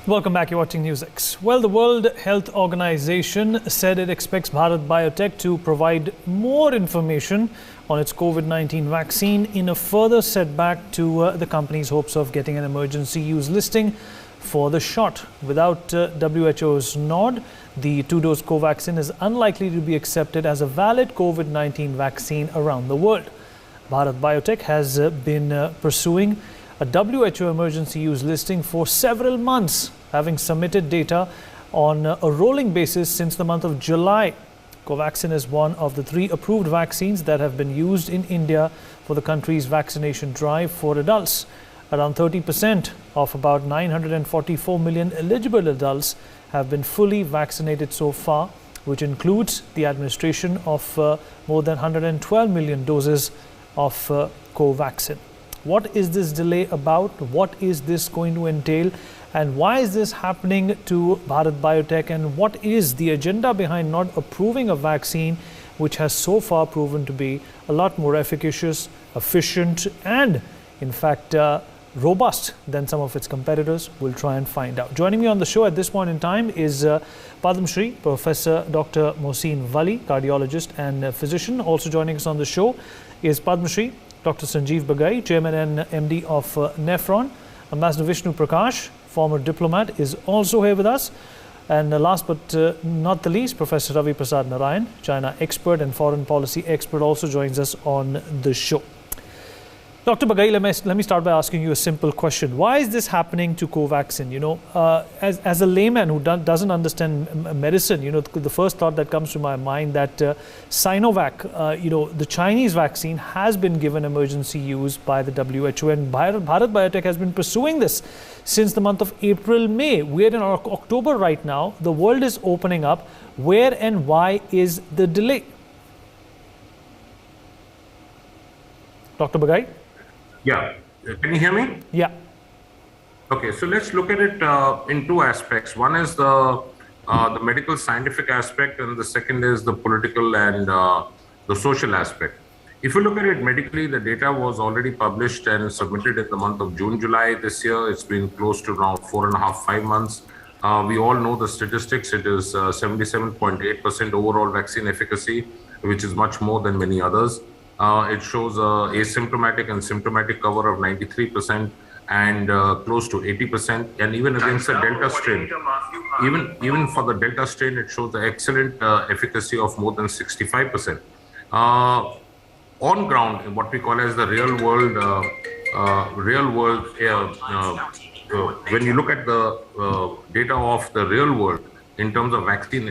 Welcome back. You're watching NewsX. Well, the World Health Organization said it expects Bharat Biotech to provide more information on its COVID-19 vaccine in a further setback to the company's hopes of getting an emergency use listing for the shot. Without WHO's nod, the two-dose Covaxin is unlikely to be accepted as a valid COVID-19 vaccine around the world. Bharat Biotech has been pursuing a WHO emergency use listing for several months, having submitted data on a rolling basis since the month of July. Covaxin is one of the 3 approved vaccines that have been used in India for the country's vaccination drive for adults. Around 30% of about 944 million eligible adults have been fully vaccinated so far, which includes the administration of more than 112 million doses of Covaxin. What is this delay about? What is this going to entail? And why is this happening to Bharat Biotech? And what is the agenda behind not approving a vaccine which has so far proven to be a lot more efficacious, efficient, and in fact robust than some of its competitors? We'll try and find out. Joining me on the show at this point in time is Padma Shri, Professor Dr. Mohsin Wali, cardiologist and physician. Also joining us on the show is Padma Shri, Dr. Sanjeev Bagai, Chairman and MD of Nephron. Ambassador Vishnu Prakash, former diplomat, is also here with us. And last but not the least, Professor Ravi Prasad Narayan, China expert and foreign policy expert, also joins us on the show. Dr. Bagai, let me start by asking you a simple question. Why is this happening to Covaxin? You know, as a layman who doesn't understand medicine, you know, the first thought that comes to my mind that Sinovac, you know, the Chinese vaccine has been given emergency use by the WHO, and Bharat Biotech has been pursuing this since the month of April, May. We're in October right now. The world is opening up. Where and why is the delay? Dr. Bagai? Yeah. Can you hear me? Yeah. Okay, so let's look at it in 2 aspects. One is the medical scientific aspect, and the second is the political and the social aspect. If you look at it medically, the data was already published and submitted in the month of June, July this year. It's been close to around 4.5, 5 months. We all know the statistics. It is 77.8% overall vaccine efficacy, which is much more than many others. It shows asymptomatic and symptomatic cover of 93% and close to 80%. And even against the Delta strain, even for the Delta strain, it shows the excellent efficacy of more than 65%. On ground, in what we call as the real world, when you look at the data of the real world in terms of vaccine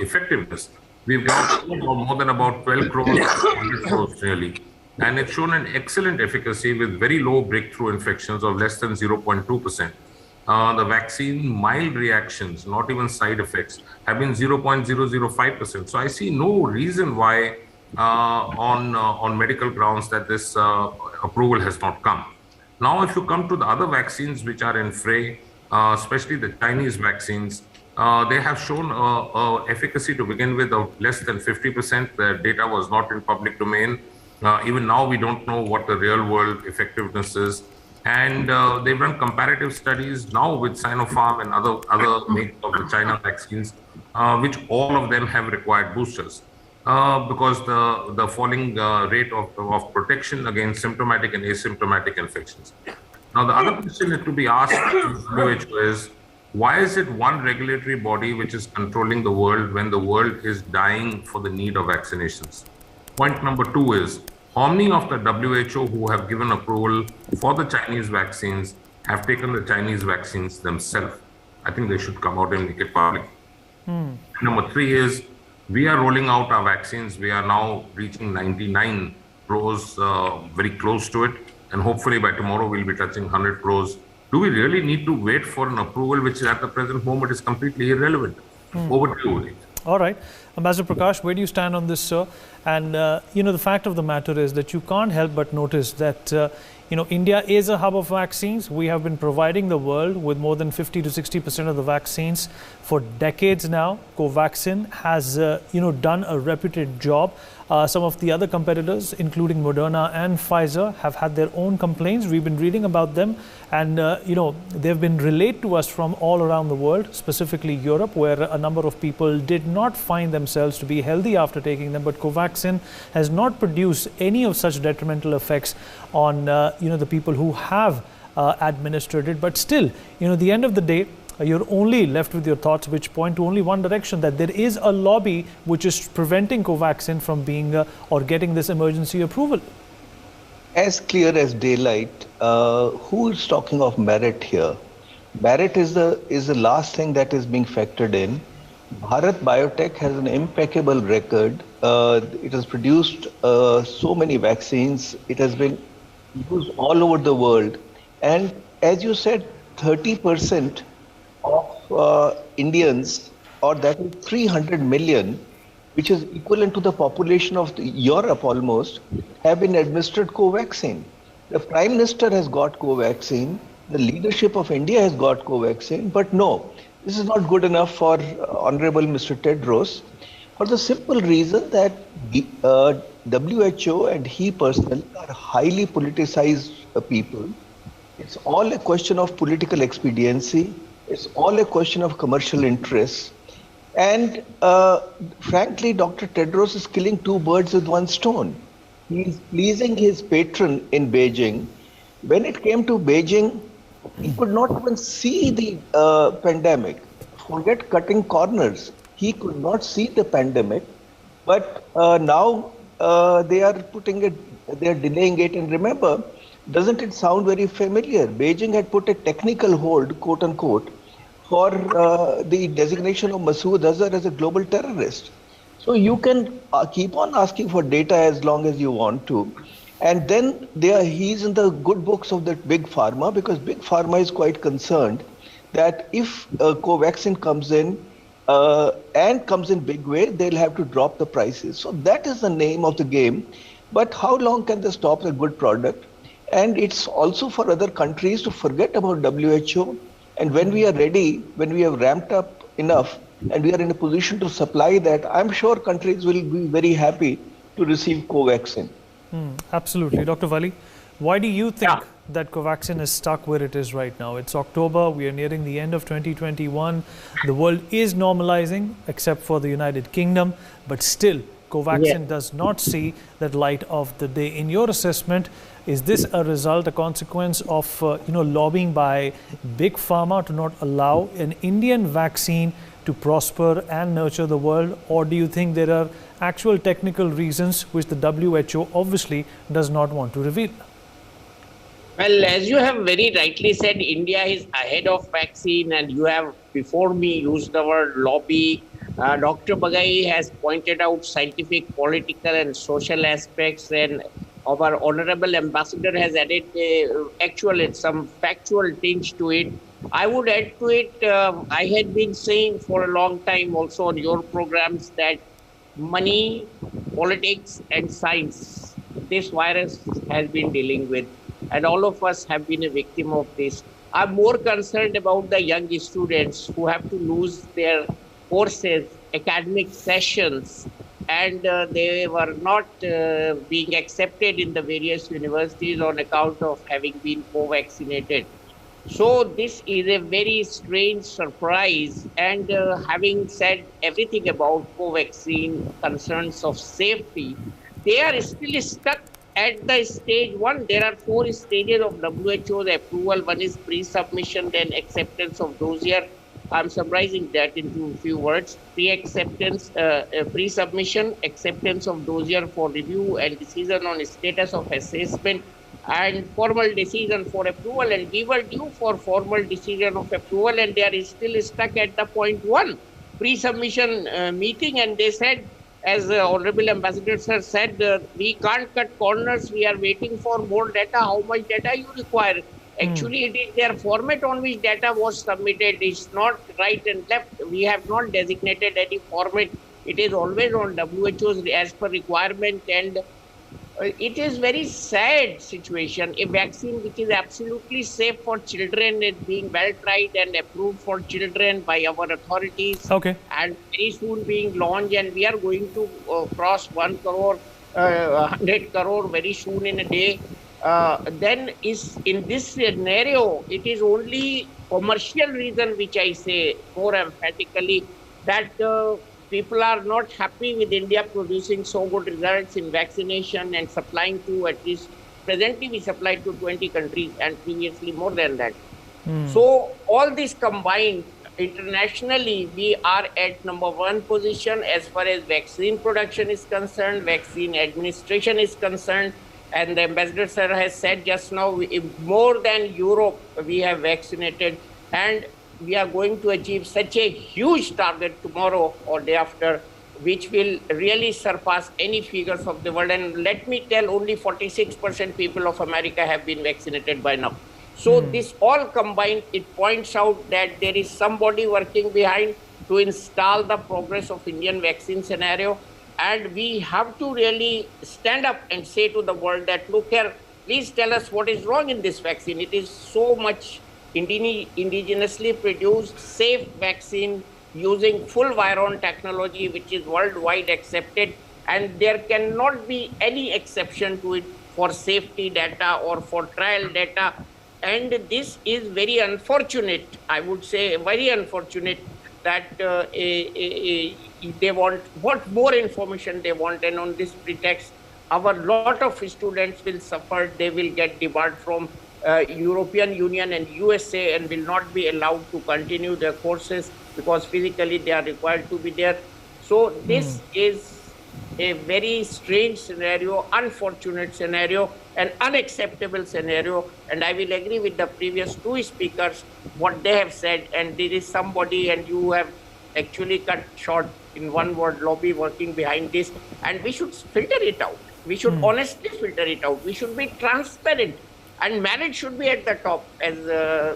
effectiveness, we've got more than about 12 crores, 100 crores really. And it's shown an excellent efficacy with very low breakthrough infections of less than 0.2%. The vaccine mild reactions, not even side effects, have been 0.005%. So I see no reason why on medical grounds that this approval has not come. Now, if you come to the other vaccines which are in fray, especially the Chinese vaccines, they have shown efficacy to begin with of less than 50%. The data was not in public domain. Even now, we don't know what the real world effectiveness is. And they've run comparative studies now with Sinopharm and other makers of the China vaccines, which all of them have required boosters because the falling rate of protection against symptomatic and asymptomatic infections. Now, the other question that to be asked to WHO is, why is it one regulatory body which is controlling the world when the world is dying for the need of vaccinations? Point number 2 is, how many of the WHO who have given approval for the Chinese vaccines have taken the Chinese vaccines themselves? I think they should come out and make it public. Number 3 is, we are rolling out our vaccines. We are now reaching 99 crores, very close to it. And hopefully by tomorrow, we'll be touching 100 crores. Do we really need to wait for an approval which at the present moment is completely irrelevant? Over to you. All right. Ambassador Prakash, where do you stand on this, sir? And, you know, the fact of the matter is that you can't help but notice that, you know, India is a hub of vaccines. We have been providing the world with more than 50 to 60% of the vaccines for decades now. Covaxin has, you know, done a reputed job. Some of the other competitors, including Moderna and Pfizer, have had their own complaints. We've been reading about them, and they've been relayed to us from all around the world, specifically Europe, where a number of people did not find themselves to be healthy after taking them. But Covaxin has not produced any of such detrimental effects on the people who have administered it. But still, at the end of the day, you're only left with your thoughts which point to only one direction, that there is a lobby which is preventing Covaxin from being or getting this emergency approval. As clear as daylight. Who is talking of merit here? Merit is the last thing that is being factored in. Bharat Biotech has an impeccable record. It has produced so many vaccines. It has been used all over the world. And as you said, 30% of Indians, or that is 300 million, which is equivalent to the population of Europe almost, have been administered Covaxin. The Prime Minister has got Covaxin, the leadership of India has got Covaxin, but no, this is not good enough for Honorable Mr. Tedros, for the simple reason that WHO and he personally are highly politicized people. It's all a question of political expediency. It's all a question of commercial interests. And frankly, Dr. Tedros is killing two birds with one stone. He's pleasing his patron in Beijing. When it came to Beijing, he could not even see the pandemic. Forget cutting corners. He could not see the pandemic. But now they are delaying it. And remember, doesn't it sound very familiar? Beijing had put a technical hold, quote unquote, for the designation of Masood Azhar as a global terrorist. So you can keep on asking for data as long as you want to. And then he's in the good books of the Big Pharma, because Big Pharma is quite concerned that if Covaxin comes in and comes in big way, they'll have to drop the prices. So that is the name of the game. But how long can they stop a good product? And it's also for other countries to forget about WHO. And when we are ready, when we have ramped up enough and we are in a position to supply that, I'm sure countries will be very happy to receive Covaxin. Absolutely. Dr. Wali, why do you think that Covaxin is stuck where it is right now? It's October, we are nearing the end of 2021. The world is normalizing, except for the United Kingdom, but still, Covaxin does not see that light of the day. In your assessment, is this a result, a consequence of lobbying by Big Pharma to not allow an Indian vaccine to prosper and nurture the world? Or do you think there are actual technical reasons which the WHO obviously does not want to reveal? Well, as you have very rightly said, India is ahead of vaccine, and you have before me used the word lobby. Dr. Bagai has pointed out scientific, political and social aspects, and our Honorable Ambassador has added some factual tinge to it. I would add to it, I had been saying for a long time also on your programs that money, politics and science, this virus has been dealing with, and all of us have been a victim of this. I'm more concerned about the young students who have to lose their courses, academic sessions, and they were not being accepted in the various universities on account of having been co-vaccinated. So this is a very strange surprise, and having said everything about co-vaccine concerns of safety, they are still stuck at the stage one. There are 4 stages of WHO's approval. One is pre-submission, then acceptance of dossier. I'm summarizing that into a few words. Pre-acceptance, pre-submission, acceptance of dossier for review and decision on status of assessment, and formal decision for approval, and we were due for formal decision of approval, and they are still stuck at the point 1 pre-submission meeting, and they said, as the Honorable Ambassador Sir said, we can't cut corners, we are waiting for more data. How much data you require? Actually, it is their format on which data was submitted. It's not right and left. We have not designated any format. It is always on WHO's as per requirement, and it is very sad situation. A vaccine which is absolutely safe for children is being well tried and approved for children by our authorities, Okay. and very soon being launched, and we are going to cross 1 crore, 100 crore very soon in a day. Then is in this scenario, it is only commercial reason which I say more emphatically that people are not happy with India producing so good results in vaccination and supplying to, at least presently we supply to 20 countries and previously more than that. So all this combined, internationally, we are at #1 position as far as vaccine production is concerned, vaccine administration is concerned. And the ambassador sir has said just now, more than Europe, we have vaccinated, and we are going to achieve such a huge target tomorrow or day after, which will really surpass any figures of the world. And let me tell, only 46% people of America have been vaccinated by now. So this all combined, it points out that there is somebody working behind to install the progress of Indian vaccine scenario. And we have to really stand up and say to the world that, look here, please tell us what is wrong in this vaccine. It is so much indigenously produced, safe vaccine using full Viron technology, which is worldwide accepted. And there cannot be any exception to it for safety data or for trial data. And this is very unfortunate, I would say, very unfortunate that they want what more information they want, and on this pretext, our lot of students will suffer. They will get debarred from European Union and USA and will not be allowed to continue their courses because physically they are required to be there. So this is a very strange scenario, unfortunate scenario, an unacceptable scenario. And I will agree with the previous two speakers, what they have said. And there is somebody, and you have actually cut short in one word, lobby working behind this. And we should filter it out. We should honestly filter it out. We should be transparent. And marriage should be at the top. As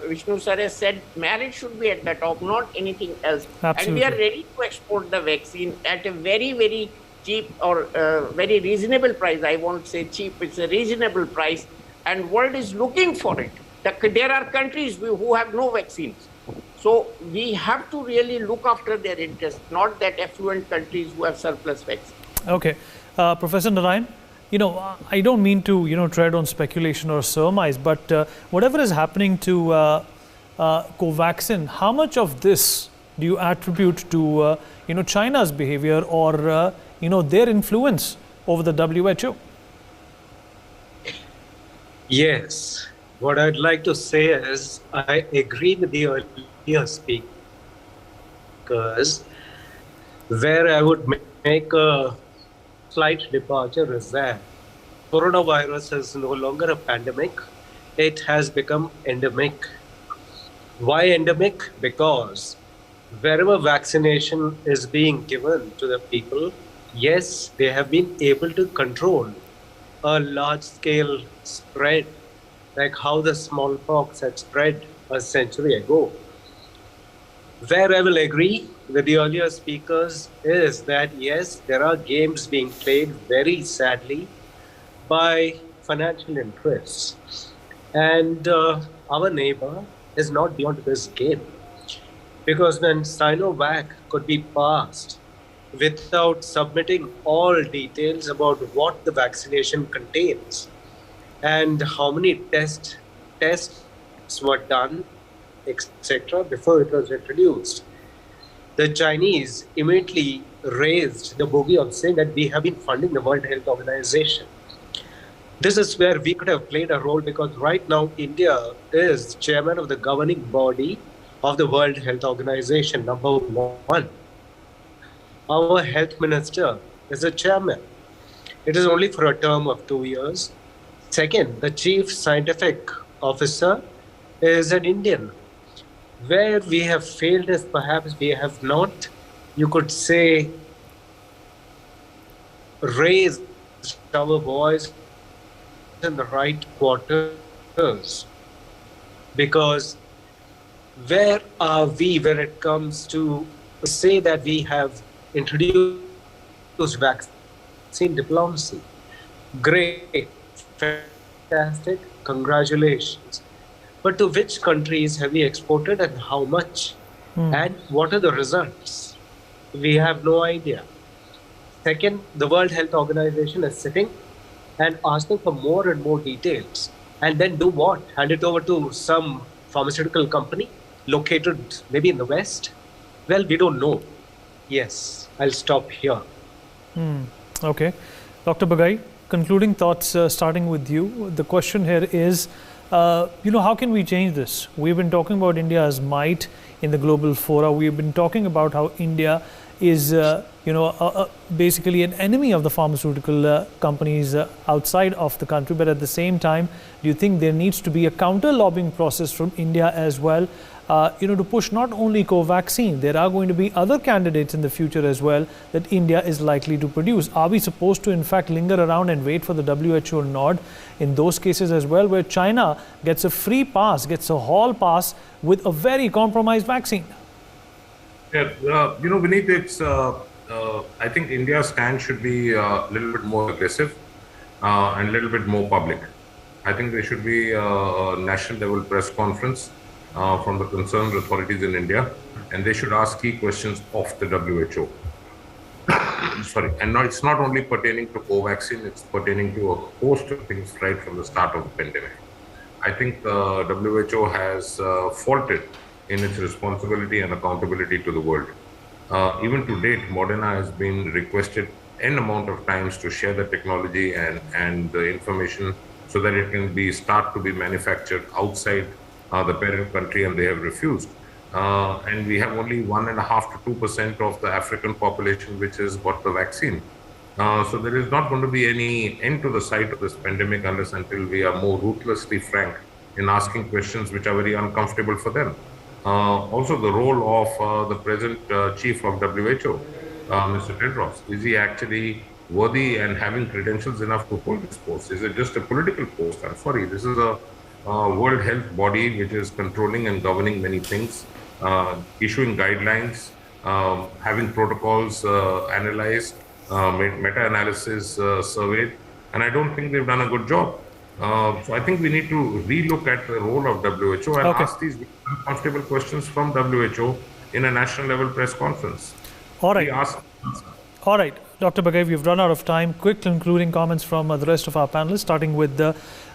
Vishnu sir has said, marriage should be at the top, not anything else. Absolutely. And we are ready to export the vaccine at a very, very cheap or very reasonable price. I won't say cheap, it's a reasonable price. And world is looking for it. There are countries who have no vaccines. So we have to really look after their interests, not that affluent countries who have surplus vaccines. Okay. Professor Narayan, I don't mean to, tread on speculation or surmise, but whatever is happening to Covaxin, how much of this do you attribute to, China's behavior or, their influence over the WHO? Yes. What I'd like to say is I agree with the earlier speakers, where I would make a slight departure is that coronavirus is no longer a pandemic. It has become endemic. Why endemic? Because wherever vaccination is being given to the people, yes, they have been able to control a large-scale spread, like how the smallpox had spread a century ago. Where I will agree with the earlier speakers is that, yes, there are games being played very sadly by financial interests. And our neighbor is not beyond this game. Because when Sinovac could be passed without submitting all details about what the vaccination contains and how many tests were done, etc., before it was introduced, the Chinese immediately raised the bogey of saying that we have been funding the World Health Organization. This is where we could have played a role, because right now India is chairman of the governing body of the World Health Organization, #1. Our health minister is a chairman. It is only for a term of 2 years. Second, the chief scientific officer is an Indian. Where we have failed is perhaps we have not, you could say, raised our voice in the right quarters. Because where are we when it comes to say that we have introduced vaccine diplomacy? Great, fantastic, congratulations. But to which countries have we exported and how much? And what are the results? We have no idea. Second, the World Health Organization is sitting and asking for more and more details. And then do what? Hand it over to some pharmaceutical company located maybe in the West? Well, we don't know. Yes, I'll stop here. Okay. Dr. Bagai, concluding thoughts starting with you. The question here is, how can we change this? We've been talking about India's might in the global fora. We've been talking about how India is, basically an enemy of the pharmaceutical companies outside of the country. But at the same time, do you think there needs to be a counter-lobbying process from India as well, to push not only Covaxin, there are going to be other candidates in the future as well that India is likely to produce. Are we supposed to, in fact, linger around and wait for the WHO nod in those cases as well, where China gets a free pass, gets a hall pass with a very compromised vaccine? Yeah, Vineet, it's, I think India's stand should be a little bit more aggressive and a little bit more public. I think there should be a national level press conference from the concerned authorities in India, and they should ask key questions of the WHO. Sorry, and it's not only pertaining to Covaxin, it's pertaining to a host of things right from the start of the pandemic. I think WHO has faulted in its responsibility and accountability to the world. Even to date, Moderna has been requested n amount of times to share the technology and the information so that it can start to be manufactured outside the parent country, and they have refused. And we have only 1.5 to 2% of the African population which has got the vaccine. So there is not going to be any end to the sight of this pandemic unless until we are more ruthlessly frank in asking questions which are very uncomfortable for them. Also, the role of the present chief of WHO, Mr. Tedros, is he actually worthy and having credentials enough to hold this post? Is it just a political post? I'm sorry, this is a World Health body which is controlling and governing many things, issuing guidelines, having protocols analyzed, meta-analysis surveyed, and I don't think they've done a good job. So I think we need to relook at the role of WHO and ask these uncomfortable questions from WHO in a national level press conference. All right. All right, Dr. Bagai, we've run out of time. Quick concluding comments from the rest of our panelists, starting with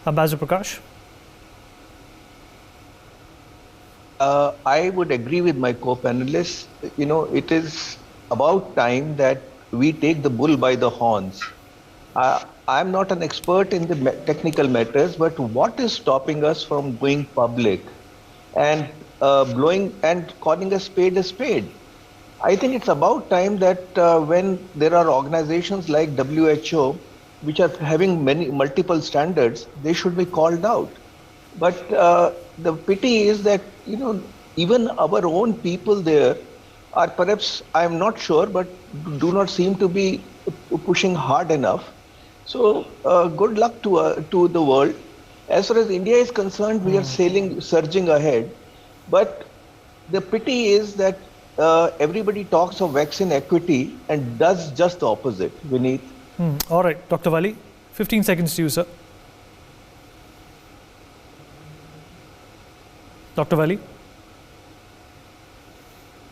Ambassador Prakash. I would agree with my co-panelists. It is about time that we take the bull by the horns. I'm not an expert in the technical matters, but what is stopping us from going public and blowing and calling a spade a spade? I think it's about time that when there are organizations like WHO, which are having multiple standards, they should be called out. But the pity is that, even our own people there are perhaps, I'm not sure, but do not seem to be pushing hard enough. So good luck to the world. As far as India is concerned, we are surging ahead. But the pity is that everybody talks of vaccine equity and does just the opposite, Vineet. All right, Dr. Wali, 15 seconds to you, sir. Dr. Wali?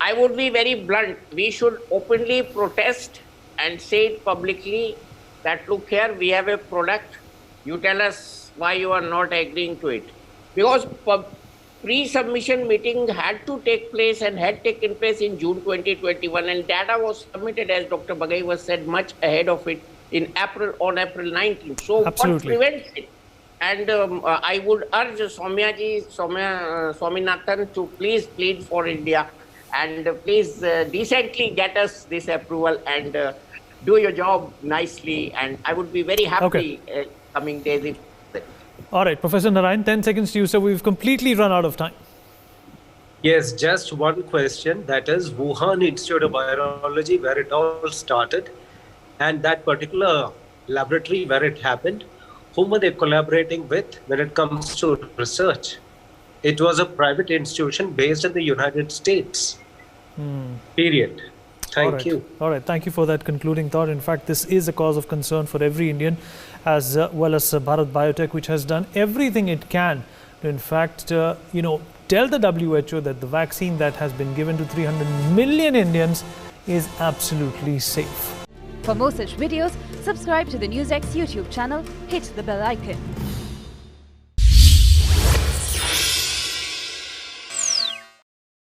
I would be very blunt. We should openly protest and say it publicly that, look here, we have a product. You tell us why you are not agreeing to it. Because pre-submission meeting had to take place and had taken place in June 2021, and data was submitted, as Dr. Bagai was said, much ahead of it on April 19th. So Absolutely. What prevents it? And I would urge Saumya Swaminathan to please plead for India and please decently get us this approval and do your job nicely. And I would be very happy coming days if. All right, Professor Narayan, 10 seconds to you, sir. We've completely run out of time. Yes, just one question. That is Wuhan Institute of Virology, where it all started, and that particular laboratory where it happened. Whom were they collaborating with when it comes to research? It was a private institution based in the United States. Period. Thank you. All right. Thank you for that concluding thought. In fact, this is a cause of concern for every Indian, as well as Bharat Biotech, which has done everything it can to, in fact, tell the WHO that the vaccine that has been given to 300 million Indians is absolutely safe. For more such videos, subscribe to the NewsX YouTube channel, hit the bell icon.